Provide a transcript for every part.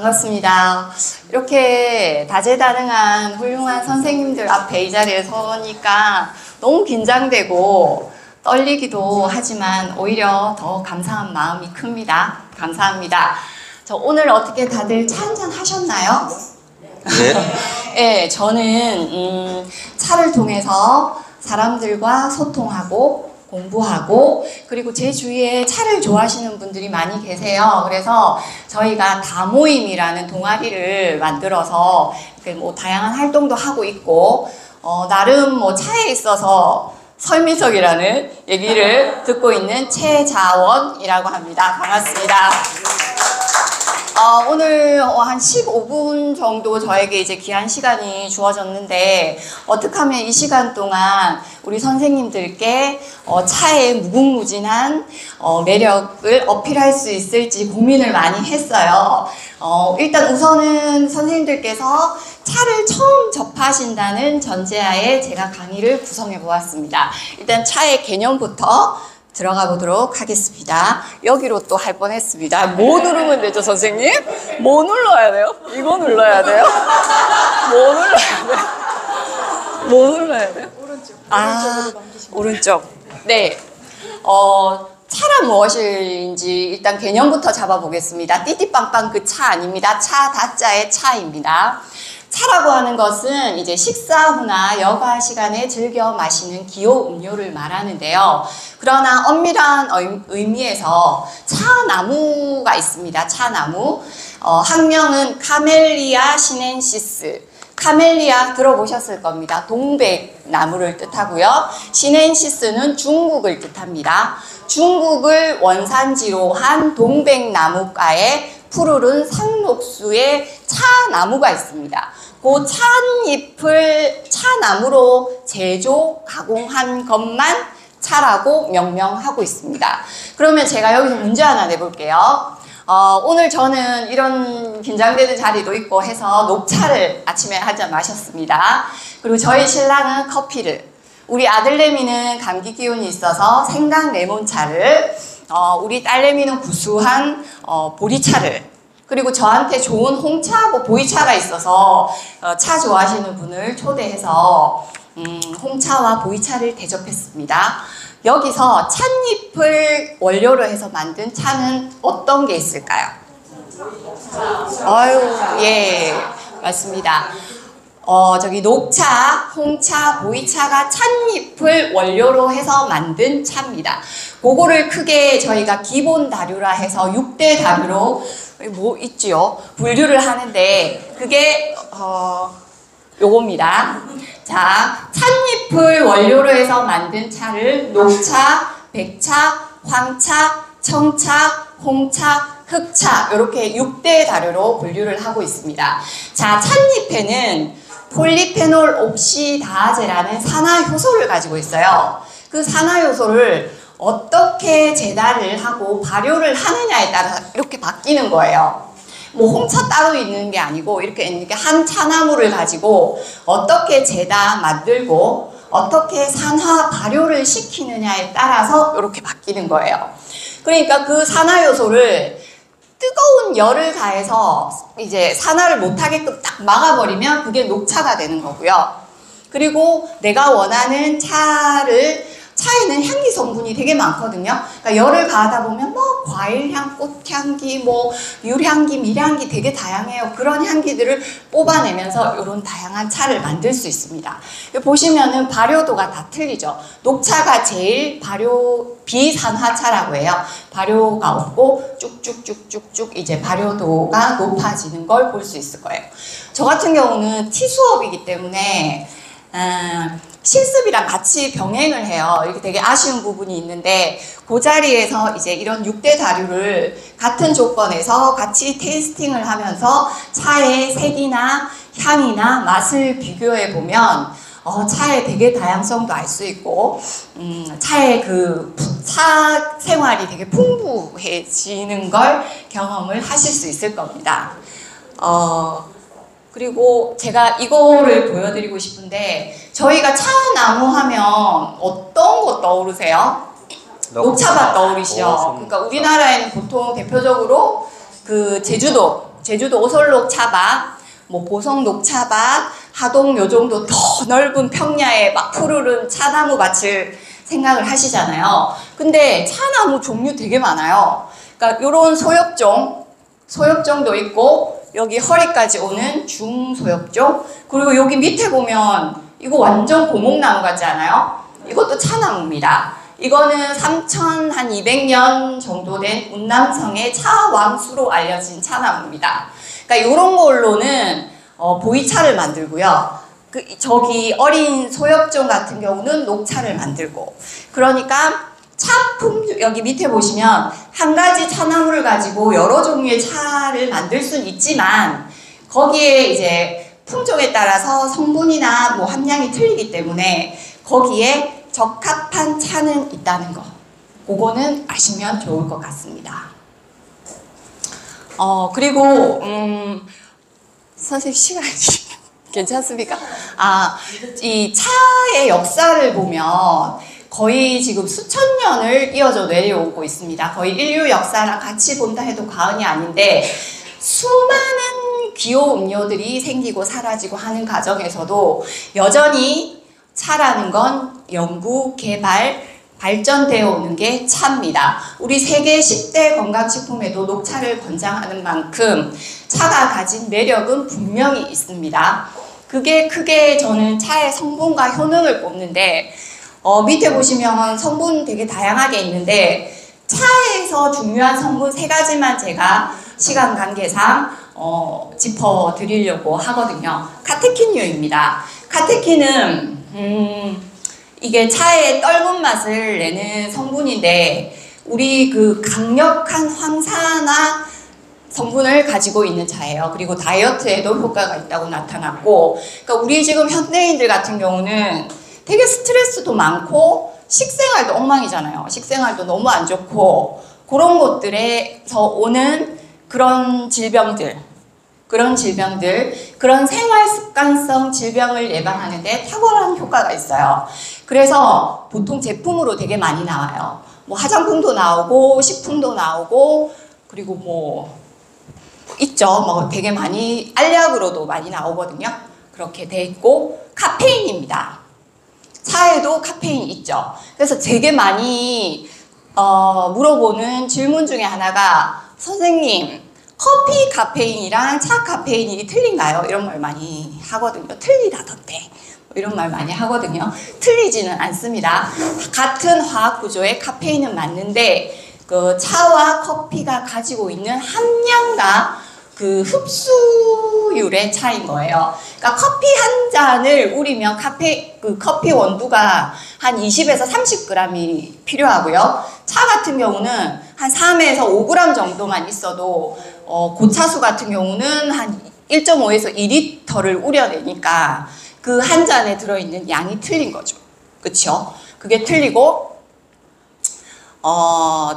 반갑습니다. 이렇게 다재다능한 훌륭한 선생님들 앞에 이 자리에 서니까 너무 긴장되고 떨리기도 하지만 오히려 더 감사한 마음이 큽니다. 감사합니다. 저 오늘 어떻게 다들 차 한잔 하셨나요? 네. 네, 저는 차를 통해서 사람들과 소통하고 공부하고 그리고 제 주위에 차를 좋아하시는 분들이 많이 계세요. 그래서 저희가 다모임이라는 동아리를 만들어서 뭐 다양한 활동도 하고 있고 나름 뭐 차에 있어서 설미석이라는 얘기를 듣고 있는 최자원이라고 합니다. 반갑습니다. 오늘 한 15분 정도 저에게 이제 귀한 시간이 주어졌는데 어떻게 하면 이 시간 동안 우리 선생님들께 차의 무궁무진한 매력을 어필할 수 있을지 고민을 많이 했어요. 일단 우선은 선생님들께서 차를 처음 접하신다는 전제하에 제가 강의를 구성해 보았습니다. 일단 차의 개념부터 들어가 보도록 하겠습니다. 여기로 또 할 뻔했습니다. 뭐 누르면 되죠, 선생님? 뭐 눌러야 돼요? 이거 눌러야 돼요? 뭐 눌러야 돼요? 뭐 눌러야 돼요? 오른쪽. 오른쪽. 네. 차란 무엇인지 일단 개념부터 잡아보겠습니다. 띠띠빵빵 그 차 아닙니다. 차 다자의 차입니다. 차라고 하는 것은 이제 식사 후나 여가 시간에 즐겨 마시는 기호 음료를 말하는데요. 그러나 엄밀한 의미에서 차나무가 있습니다. 차나무. 학명은 카멜리아 시넨시스. 카멜리아 들어보셨을 겁니다. 동백나무를 뜻하고요. 시넨시스는 중국을 뜻합니다. 중국을 원산지로 한 동백나무가에 푸르른 상록수의 차나무가 있습니다. 그 찻잎을 차나무로 제조, 가공한 것만 차라고 명명하고 있습니다. 그러면 제가 여기서 문제 하나 내볼게요. 오늘 저는 이런 긴장되는 자리도 있고 해서 녹차를 아침에 한 잔 마셨습니다. 그리고 저희 신랑은 커피를, 우리 아들내미는 감기 기운이 있어서 생강 레몬차를, 우리 딸내미는 구수한 보리차를, 그리고 저한테 좋은 홍차하고 보이차가 있어서 차 좋아하시는 분을 초대해서 홍차와 보이차를 대접했습니다. 여기서 찻잎을 원료로 해서 만든 차는 어떤 게 있을까요? 예, 맞습니다. 저기 녹차, 홍차, 보이차가 찻잎을 원료로 해서 만든 차입니다. 그거를 크게 저희가 기본 다류라 해서 6대 다류로 뭐 있지요? 분류를 하는데 그게 요겁니다. 자, 찻잎을 원료로 해서 만든 차를 녹차, 백차, 황차, 청차, 홍차, 흑차 이렇게 6대 다류로 분류를 하고 있습니다. 자, 찻잎에는 폴리페놀 옥시다제라는 산화효소를 가지고 있어요. 그 산화효소를 어떻게 제달을 하고 발효를 하느냐에 따라서 이렇게 바뀌는 거예요. 뭐 홍차 따로 있는 게 아니고 이렇게 한 차나무를 가지고 어떻게 재다 만들고 어떻게 산화 발효를 시키느냐에 따라서 이렇게 바뀌는 거예요. 그러니까 그 산화효소를 뜨거운 열을 가해서 이제 산화를 못하게끔 딱 막아버리면 그게 녹차가 되는 거고요. 그리고 내가 원하는 차에는 향기 성분이 되게 많거든요. 그러니까 열을 가하다 보면 뭐 과일향, 꽃향기, 뭐 율향기, 밀향기 되게 다양해요. 그런 향기들을 뽑아내면서 이런 다양한 차를 만들 수 있습니다. 보시면은 발효도가 다 틀리죠. 녹차가 제일 비산화차라고 해요. 발효가 없고 쭉쭉쭉쭉쭉 이제 발효도가 높아지는 걸 볼 수 있을 거예요. 저 같은 경우는 티 수업이기 때문에 실습이랑 같이 병행을 해요. 이렇게 되게 아쉬운 부분이 있는데 그 자리에서 이제 이런 6대 다류를 같은 조건에서 같이 테이스팅을 하면서 차의 색이나 향이나 맛을 비교해 보면 차의 되게 다양성도 알 수 있고 차의 차 생활이 되게 풍부해지는 걸 경험을 하실 수 있을 겁니다. 그리고 제가 이거를 보여드리고 싶은데 저희가 차나무 하면 어떤 거 떠오르세요? 녹차밭 떠오르시죠? 그러니까 우리나라에는 보통 대표적으로 그 제주도 제주도 오솔록 차밭, 뭐 보성 녹차밭, 하동 요 정도 더 넓은 평야에 막 푸르른 차나무 밭을 생각을 하시잖아요. 근데 차나무 종류 되게 많아요. 그러니까 요런 소엽종도 있고, 여기 허리까지 오는 중소엽종, 그리고 여기 밑에 보면 이거 완전 고목나무 같지 않아요? 이것도 차나무입니다. 이거는 3200년 정도 된 운남성의 차왕수로 알려진 차나무입니다. 그러니까 이런 걸로는 보이차를 만들고요. 저기 어린 소엽종 같은 경우는 녹차를 만들고, 그러니까 여기 밑에 보시면 한 가지 차나무를 가지고 여러 종류의 차를 만들 수는 있지만, 거기에 이제 품종에 따라서 성분이나 뭐 함량이 틀리기 때문에 거기에 적합한 차는 있다는 거, 그거는 아시면 좋을 것 같습니다. 그리고 선생님 시간이 괜찮습니까? 이 차의 역사를 보면 거의 지금 수천 년을 이어져 내려오고 있습니다. 거의 인류 역사랑 같이 본다 해도 과언이 아닌데, 수많은 기호 음료들이 생기고 사라지고 하는 과정에서도 여전히 차라는 건 연구, 개발, 발전되어 오는 게 차입니다. 우리 세계 10대 건강식품에도 녹차를 권장하는 만큼 차가 가진 매력은 분명히 있습니다. 그게 크게 저는 차의 성분과 효능을 꼽는데, 밑에 보시면 성분 되게 다양하게 있는데, 차에서 중요한 성분 3가지만 제가 시간 관계상 짚어드리려고 하거든요. 카테킨류입니다. 카테킨은 이게 차의 떫은 맛을 내는 성분인데, 우리 그 강력한 황산화 성분을 가지고 있는 차예요. 그리고 다이어트에도 효과가 있다고 나타났고, 그러니까 우리 지금 현대인들 같은 경우는 되게 스트레스도 많고 식생활도 엉망이잖아요. 식생활도 너무 안 좋고, 그런 것들에서 오는 그런 질병들, 그런 생활 습관성 질병을 예방하는 데 탁월한 효과가 있어요. 그래서 보통 제품으로 되게 많이 나와요. 뭐 화장품도 나오고 식품도 나오고, 그리고 뭐 있죠. 뭐 되게 많이 알약으로도 많이 나오거든요. 그렇게 돼 있고, 카페인입니다. 차에도 카페인이 있죠. 그래서 되게 많이 물어보는 질문 중에 하나가, 선생님, 커피 카페인이랑 차 카페인이 틀린가요? 이런 말 많이 하거든요. 틀리다던데. 이런 말 많이 하거든요. 틀리지는 않습니다. 같은 화학 구조의 카페인은 맞는데, 그 차와 커피가 가지고 있는 함량과 그 흡수율의 차이인 거예요. 그러니까 커피 한 잔을 우리면 커피 원두가 한 20에서 30g이 필요하고요. 차 같은 경우는 한 3에서 5g 정도만 있어도 고차수 같은 경우는 한 1.5에서 2리터를 우려내니까 그 한 잔에 들어있는 양이 틀린 거죠. 그쵸? 그게 틀리고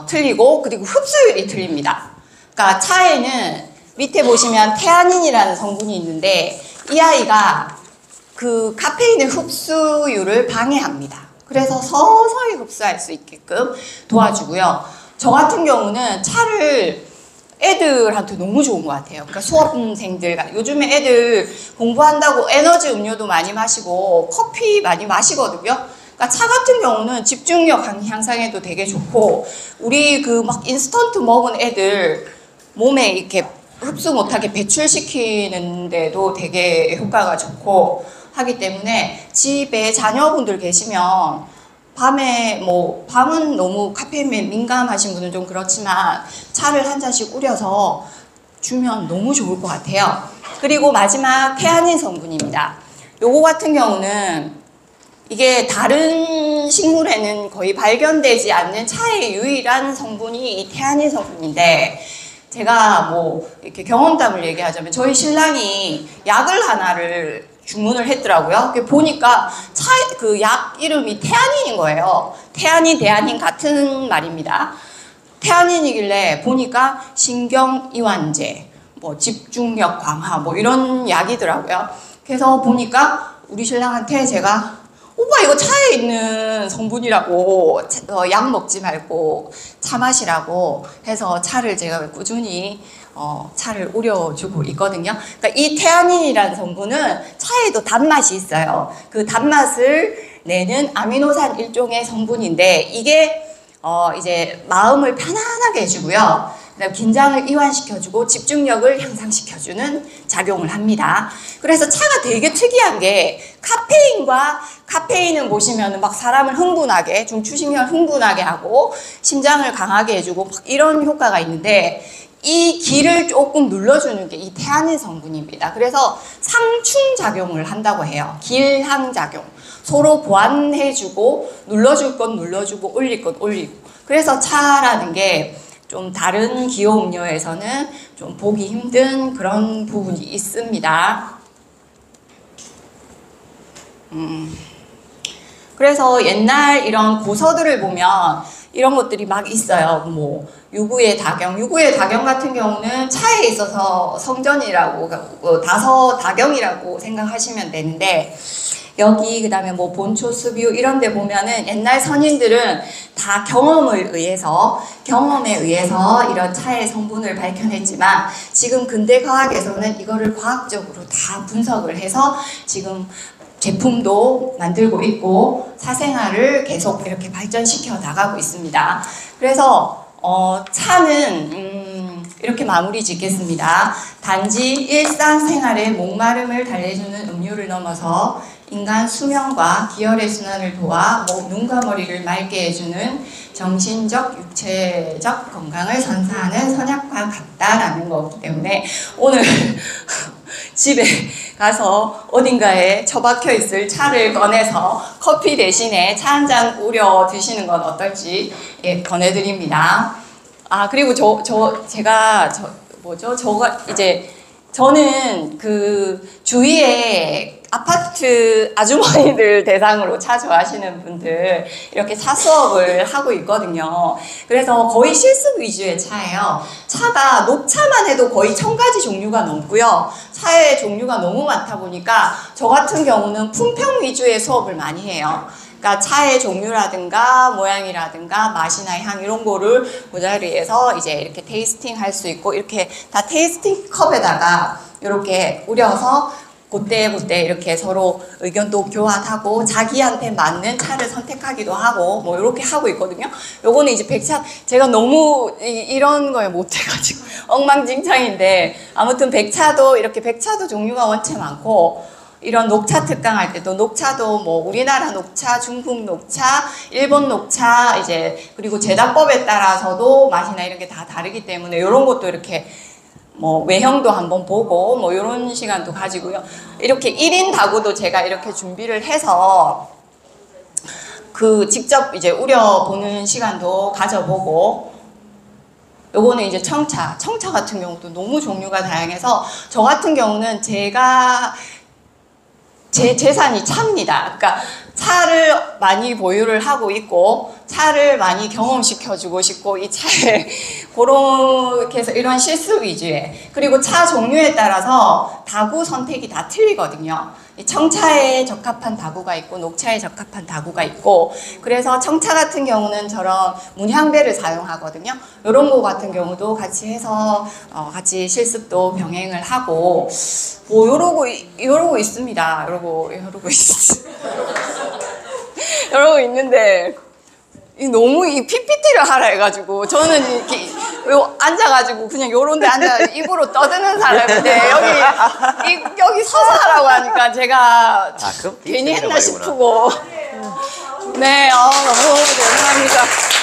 그리고 흡수율이 틀립니다. 그러니까 차에는 밑에 보시면 테아닌이라는 성분이 있는데, 이 아이가 그 카페인의 흡수율을 방해합니다. 그래서 서서히 흡수할 수 있게끔 도와주고요. 저 같은 경우는 차를 애들한테 너무 좋은 것 같아요. 그러니까 수험생들, 요즘에 애들 공부한다고 에너지 음료도 많이 마시고 커피 많이 마시거든요. 그러니까 차 같은 경우는 집중력 향상에도 되게 좋고, 우리 그 막 인스턴트 먹은 애들 몸에 이렇게 흡수 못하게 배출시키는데도 되게 효과가 좋고 하기 때문에, 집에 자녀분들 계시면 밤은 너무 카페인에 민감하신 분은 좀 그렇지만 차를 한 잔씩 우려서 주면 너무 좋을 것 같아요. 그리고 마지막 테아닌 성분입니다. 요거 같은 경우는 이게 다른 식물에는 거의 발견되지 않는 차의 유일한 성분이 이 테아닌 성분인데, 제가 뭐 이렇게 경험담을 얘기하자면, 저희 신랑이 약을 하나를 주문을 했더라고요. 보니까 그 약 이름이 테아닌인 거예요. 테아닌, 대아닌 같은 말입니다. 테아닌이길래 보니까 신경이완제, 뭐 집중력 강화, 뭐 이런 약이더라고요. 그래서 보니까 우리 신랑한테 제가 오빠 이거 차에 있는 성분이라고 약 먹지 말고 차 마시라고 해서 차를 제가 꾸준히 차를 우려주고 있거든요. 그러니까 이 테아닌이라는 성분은 차에도 단맛이 있어요. 그 단맛을 내는 아미노산 일종의 성분인데 이게 이제 마음을 편안하게 해주고요. 그다음 긴장을 이완시켜주고 집중력을 향상시켜주는 작용을 합니다. 그래서 차가 되게 특이한 게 카페인은 보시면 막 사람을 흥분하게 중추신경을 흥분하게 하고 심장을 강하게 해주고 막 이런 효과가 있는데 이 기를 조금 눌러주는 게 이 테아닌 성분입니다. 그래서 상충 작용을 한다고 해요. 길항작용. 서로 보완해주고 눌러줄 건 눌러주고 올릴 건 올리고. 그래서 차라는 게 좀 다른 기호 음료에서는 좀 보기 힘든 그런 부분이 있습니다. 그래서 옛날 이런 고서들을 보면 이런 것들이 막 있어요. 뭐 유구의 다경 같은 경우는 차에 있어서 성전이라고 다서다경이라고 생각하시면 되는데 여기 그다음에 뭐 본초 수비우 이런 데 보면은 옛날 선인들은 다 경험에 의해서 이런 차의 성분을 밝혀냈지만 지금 근대 과학에서는 이거를 과학적으로 다 분석을 해서 지금 제품도 만들고 있고 사생활을 계속 이렇게 발전시켜 나가고 있습니다. 그래서 차는 이렇게 마무리 짓겠습니다. 단지 일상생활의 목마름을 달래주는 음료를 넘어서 인간 수명과 기혈의 순환을 도와 눈과 머리를 맑게 해주는 정신적, 육체적 건강을 선사하는 선약과 같다라는 거기 때문에 오늘 집에 가서 어딘가에 처박혀 있을 차를 꺼내서 커피 대신에 차 한 잔 우려 드시는 건 어떨지 권해드립니다. 그리고 저는 그 주위에 아파트 아주머니들 대상으로 차 좋아하시는 분들 이렇게 차 수업을 하고 있거든요. 그래서 거의 실습 위주의 차예요. 차가 녹차만 해도 거의 1000가지 종류가 넘고요. 차의 종류가 너무 많다 보니까 저 같은 경우는 품평 위주의 수업을 많이 해요. 그러니까 차의 종류라든가 모양이라든가 맛이나 향 이런 거를 그 자리에서 이제 이렇게 테이스팅 할 수 있고 이렇게 다 테이스팅 컵에다가 이렇게 우려서 그때 이렇게 서로 의견도 교환하고 자기한테 맞는 차를 선택하기도 하고 뭐 이렇게 하고 있거든요. 요거는 이제 백차 제가 너무 이런 거에 못해가지고 엉망진창인데 아무튼 백차도 종류가 원체 많고 이런 녹차 특강 할 때도 녹차도 뭐 우리나라 녹차, 중국 녹차, 일본 녹차 이제 그리고 제작법에 따라서도 맛이나 이런 게 다 다르기 때문에 이런 것도 이렇게 뭐 외형도 한번 보고 뭐 이런 시간도 가지고요. 이렇게 1인 다구도 제가 이렇게 준비를 해서 그 직접 이제 우려보는 시간도 가져보고 요거는 이제 청차 같은 경우도 너무 종류가 다양해서 저 같은 경우는 제 재산이 차입니다. 그러니까 차를 많이 보유를 하고 있고 차를 많이 경험시켜주고 싶고 이 차에 그렇게 해서 이런 실습 위주의 그리고 차 종류에 따라서 다구 선택이 다 틀리거든요. 청차에 적합한 다구가 있고 녹차에 적합한 다구가 있고 그래서 청차 같은 경우는 저런 문향배를 사용하거든요. 이런 거 같은 경우도 같이 해서 같이 실습도 병행을 하고 뭐 이러고 있습니다. 이러고 있는데 너무 이 PPT를 하라 해가지고 저는 이렇게 앉아가지고 그냥 요런 데 앉아 입으로 떠드는 사람인데 여기 서서 하라고 하니까 제가 괜히 했나 싶고 네 너무 죄송합니다.